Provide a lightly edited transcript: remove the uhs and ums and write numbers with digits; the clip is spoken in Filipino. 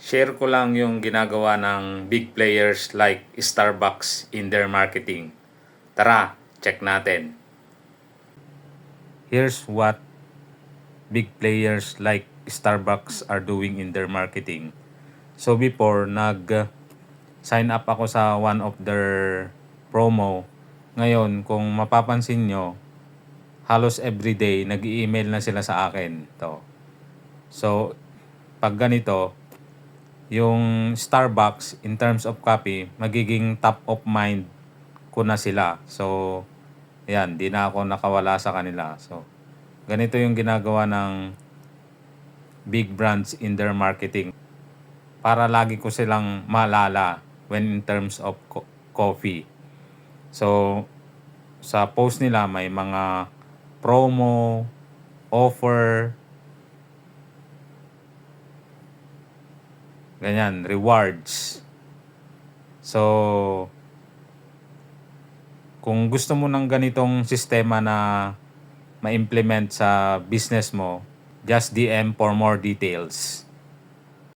Share ko lang yung ginagawa ng big players like Starbucks in their marketing. Tara, check natin. Here's what big players like Starbucks are doing in their marketing. So before, sign up ako sa one of their promo. Ngayon, kung mapapansin nyo, halos everyday nag-i-email na sila sa akin. So, pag ganito, yung Starbucks in terms of coffee, magiging top of mind ko na sila. So, yan, di na ako nakawala sa kanila. So, ganito yung ginagawa ng big brands in their marketing para lagi ko silang maalala when in terms of coffee. So, sa post nila may mga promo, offer, ganyan, rewards. So, kung gusto mo ng ganitong sistema na ma-implement sa business mo, just DM for more details.